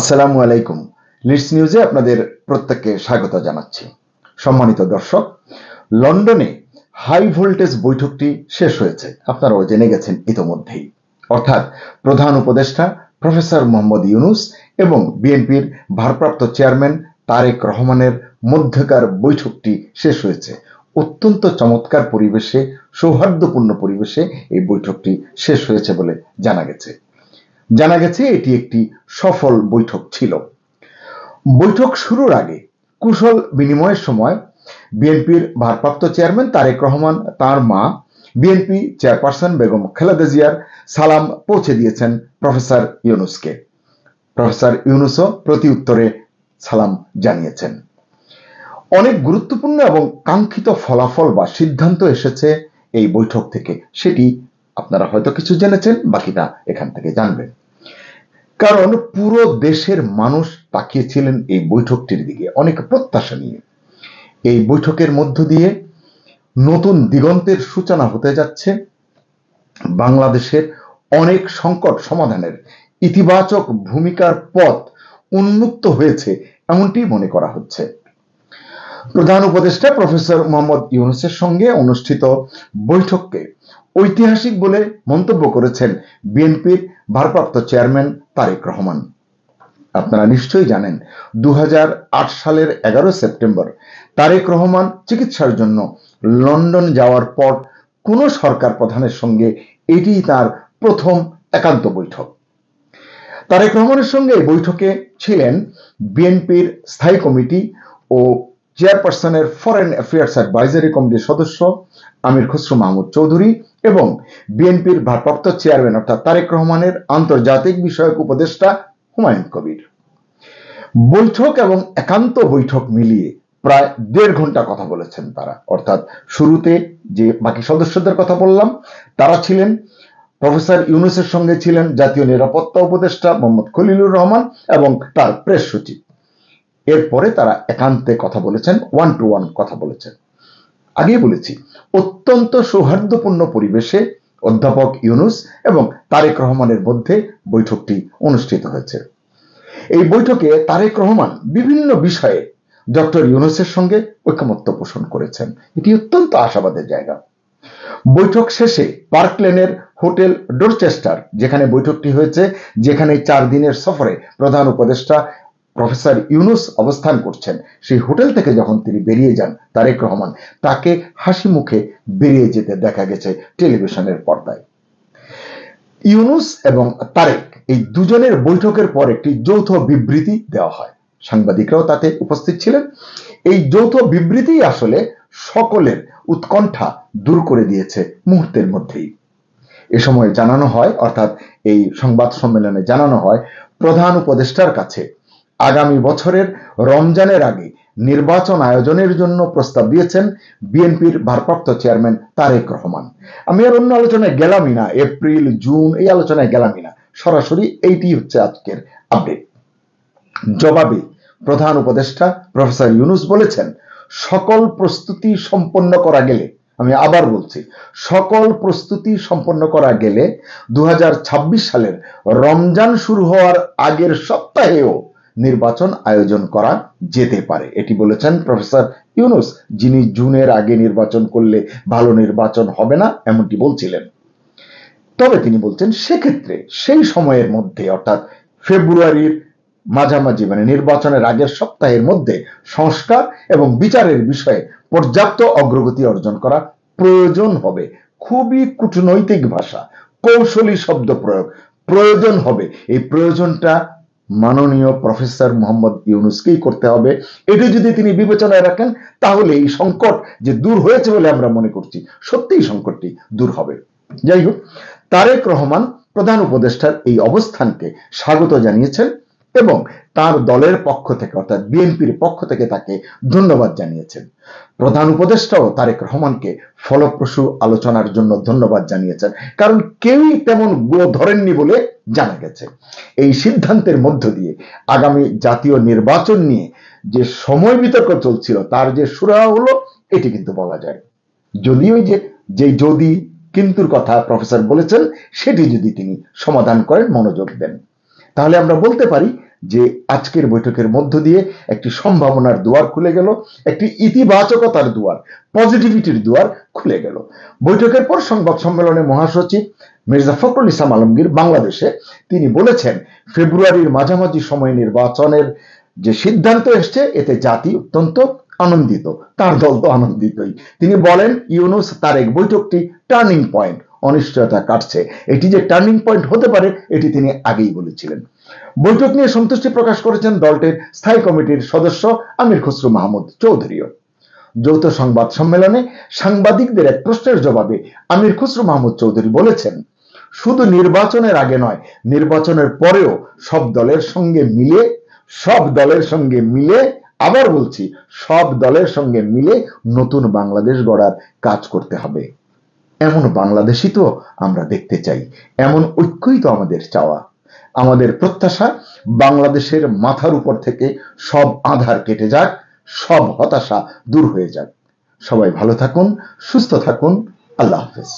আসসালামু আলাইকুম। লিডস নিউজে আপনাদের প্রত্যেককে স্বাগত জানাচ্ছি। সম্মানিত দর্শক, লন্ডনে হাই ভোল্টেজ বৈঠকটি শেষ হয়েছে, আপনারাও জেনে গেছেন ইতোমধ্যেই। অর্থাৎ প্রধান উপদেষ্টা প্রফেসর মোহাম্মদ ইউনূস এবং বিএনপির ভারপ্রাপ্ত চেয়ারম্যান তারেক রহমানের মধ্যকার বৈঠকটি শেষ হয়েছে। অত্যন্ত চমৎকার পরিবেশে, সৌহার্দ্যপূর্ণ পরিবেশে এই বৈঠকটি শেষ হয়েছে বলে জানা গেছে এটি একটি সফল বৈঠক ছিল। বৈঠক শুরুর আগে কুশল বিনিময়ের সময় বিএনপির ভারপ্রাপ্ত চেয়ারম্যান তারেক রহমান তার মা বিএনপি চেয়ারপারসন বেগম খালেদা জিয়ার সালাম পৌঁছে দিয়েছেন প্রফেসর ইউনূসকে। প্রফেসর ইউনূসও প্রতি উত্তরে সালাম জানিয়েছেন। অনেক গুরুত্বপূর্ণ এবং কাঙ্ক্ষিত ফলাফল বা সিদ্ধান্ত এসেছে এই বৈঠক থেকে, সেটি আপনারা হয়তো কিছু জেনেছেন, বাকিটা এখান থেকে জানবেন। কারণ পুরো দেশের মানুষ তাকিয়েছিলেন এই বৈঠকটির দিকে অনেক প্রত্যাশা নিয়ে। এই বৈঠকের মধ্য দিয়ে নতুন দিগন্তের সূচনা হতে যাচ্ছে। বাংলাদেশের অনেক সংকট সমাধানের ইতিবাচক ভূমিকার পথ উন্মুক্ত হয়েছে এমনটি মনে করা হচ্ছে। প্রধান উপদেষ্টা প্রফেসর মোহাম্মদ ইউনূসের সঙ্গে অনুষ্ঠিত বৈঠককে ঐতিহাসিক বলে মন্তব্য করেছেন বিএনপির ভারপ্রাপ্ত চেয়ারম্যান তারেক রহমান। আপনারা নিশ্চয়ই জানেন 2008 সালের 11 সেপ্টেম্বর তারেক রহমান চিকিৎসার জন্য লন্ডন যাওয়ার পর কোনো সরকার প্রধানের সঙ্গে এটি তার প্রথম একান্ত বৈঠক। তারেক রহমানের সঙ্গে এই বৈঠকে ছিলেন বিএনপির স্থায়ী কমিটি ও চেয়ারপারসনের ফরেন অ্যাফেয়ার্স অ্যাডভাইজারি কমিটির সদস্য আমির খসরু মাহমুদ চৌধুরী এবং বিএনপির ভারপ্রাপ্ত চেয়ারম্যান অর্থাৎ তারেক রহমানের আন্তর্জাতিক বিষয়ক উপদেষ্টা হুমায়ুন কবির। বৈঠক এবং একান্ত বৈঠক মিলিয়ে প্রায় 1.5 ঘন্টা কথা বলেছেন তারা। অর্থাৎ শুরুতে যে বাকি সদস্যদের কথা বললাম তারা ছিলেন, প্রফেসর ইউনূসের সঙ্গে ছিলেন জাতীয় নিরাপত্তা উপদেষ্টা মোহাম্মদ খলিলুর রহমান এবং তার প্রেস সচিব। এরপরে তারা একান্তে কথা বলেছেন, 1 to 1 কথা বলেছেন। আগে বলেছি অত্যন্ত সৌহার্দ্যপূর্ণ পরিবেশে অধ্যাপক ইউনূস এবং তারেক রহমানের মধ্যে বৈঠকটি অনুষ্ঠিত হয়েছে। এই বৈঠকে তারেক রহমান বিভিন্ন বিষয়ে ডক্টর ইউনূসের সঙ্গে ঐকমত্য পোষণ করেছেন। এটি অত্যন্ত আশাবাদের জায়গা। বৈঠক শেষে পার্ক লেনের হোটেল ডোরচেস্টার, যেখানে বৈঠকটি হয়েছে, যেখানে 4 দিনের সফরে প্রধান উপদেষ্টা প্রফেসর ইউনূস অবস্থান করছেন, সেই হোটেল থেকে যখন তিনি বেরিয়ে যান তারেক রহমান তাকে হাসি মুখে বেরিয়ে যেতে দেখা গেছে টেলিভিশনের পর্দায়। ইউনূস এবং তারেক এই দুজনের বৈঠকের পর একটি যৌথ বিবৃতি দেওয়া হয়, সাংবাদিকরাও তাতে উপস্থিত ছিলেন। এই যৌথ বিবৃতি আসলে সকলের উৎকণ্ঠা দূর করে দিয়েছে মুহূর্তের মধ্যেই। এ সময় জানানো হয়, অর্থাৎ এই সংবাদ সম্মেলনে জানানো হয়, প্রধান উপদেষ্টার কাছে আগামী বছরের রমজানের আগে নির্বাচন আয়োজনের জন্য প্রস্তাব দিয়েছেন বিএনপির ভারপ্রাপ্ত চেয়ারম্যান তারেক রহমান। আমি আর অন্য আলোচনায় গেলামই না, এপ্রিল জুন এই আলোচনায় গেলামই না, সরাসরি এইটি হচ্ছে আজকের আপডেট। জবাবে প্রধান উপদেষ্টা প্রফেসর ইউনূস বলেছেন, সকল প্রস্তুতি সম্পন্ন করা গেলে, আমি আবার বলছি, সকল প্রস্তুতি সম্পন্ন করা গেলে 2026 সালের রমজান শুরু হওয়ার আগের সপ্তাহেও নির্বাচন আয়োজন করা যেতে পারে। এটি বলেছেন প্রফেসর ইউনূস, যিনি জুনের আগে নির্বাচন করলে ভালো নির্বাচন হবে না এমনটি বলছিলেন। তবে তিনি বলছেন সেক্ষেত্রে সেই সময়ের মধ্যে, অর্থাৎ ফেব্রুয়ারির মাঝামাঝি মানে নির্বাচনের আগের সপ্তাহের মধ্যে সংস্কার এবং বিচারের বিষয়ে পর্যাপ্ত অগ্রগতি অর্জন করা প্রয়োজন হবে। খুবই কূটনৈতিক ভাষা, কৌশলী শব্দ প্রয়োগ, প্রয়োজন হবে। এই প্রয়োজনটা মাননীয় প্রফেসর মোহাম্মদ ইউনূসকেই করতে হবে। এটি যদি তিনি বিবেচনায় রাখেন তাহলে এই সংকট যে দূর হয়েছে বলে আমরা মনে করছি, সত্যিই সংকটটি দূর হবে। যাই হোক, তারেক রহমান প্রধান উপদেষ্টার এই অবস্থানকে স্বাগত জানিয়েছেন এবং তার দলের পক্ষ থেকে অর্থাৎ বিএনপির পক্ষ থেকে তাকে ধন্যবাদ জানিয়েছেন। প্রধান উপদেষ্টাও তারেক রহমানকে ফলপ্রসূ আলোচনার জন্য ধন্যবাদ জানিয়েছেন, কারণ কেউই তেমন গো ধরেননি বলে জানা গেছে। এই সিদ্ধান্তের মধ্য দিয়ে আগামী জাতীয় নির্বাচন নিয়ে যে সময় বিতর্ক চলছিল তার যে সুরাহা হলো এটি কিন্তু বলা যায়। যদি ওই যে যদি কিন্তুর কথা প্রফেসর বলেছেন সেটি যদি তিনি সমাধান করেন, মনোযোগ দেন, তাহলে আমরা বলতে পারি যে আজকের বৈঠকের মধ্য দিয়ে একটি সম্ভাবনার দুয়ার খুলে গেল, একটি ইতিবাচকতার দুয়ার, পজিটিভিটির দুয়ার খুলে গেল। বৈঠকের পর সংবাদ সম্মেলনে মহাসচিব মির্জা ফখরুল ইসলাম আলমগীর বাংলাদেশে তিনি বলেছেন, ফেব্রুয়ারির মাঝামাঝি সময়ে নির্বাচনের যে সিদ্ধান্ত এসছে এতে জাতি অত্যন্ত আনন্দিত, তার দল তো আনন্দিতই। তিনি বলেন, ইউনূস তারেক বৈঠকটি টার্নিং পয়েন্ট, অনিশ্চয়তা কাটছে, এটি যে টার্নিং পয়েন্ট হতে পারে এটি তিনি আগেই বলেছিলেন। বৈঠক নিয়ে সন্তুষ্টি প্রকাশ করেছেন দলটির স্থায়ী কমিটির সদস্য আমির খসরু মাহমুদ চৌধুরীও। যৌথ সংবাদ সম্মেলনে সাংবাদিকদের এক প্রশ্নের জবাবে আমির খসরু মাহমুদ চৌধুরী বলেছেন, শুধু নির্বাচনের আগে নয়, নির্বাচনের পরেও সব দলের সঙ্গে মিলে আবার বলছি, সব দলের সঙ্গে মিলে নতুন বাংলাদেশ গড়ার কাজ করতে হবে। এমন বাংলাদেশই তো আমরা দেখতে চাই, এমন ঐক্যই তো আমাদের চাওয়া। আমাদের প্রত্যাশা, বাংলাদেশের মাথার উপর থেকে সব আঁধার কেটে যাক, সব হতাশা দূর হয়ে যাক। সবাই ভালো থাকুন, সুস্থ থাকুন। আল্লাহ হাফেজ।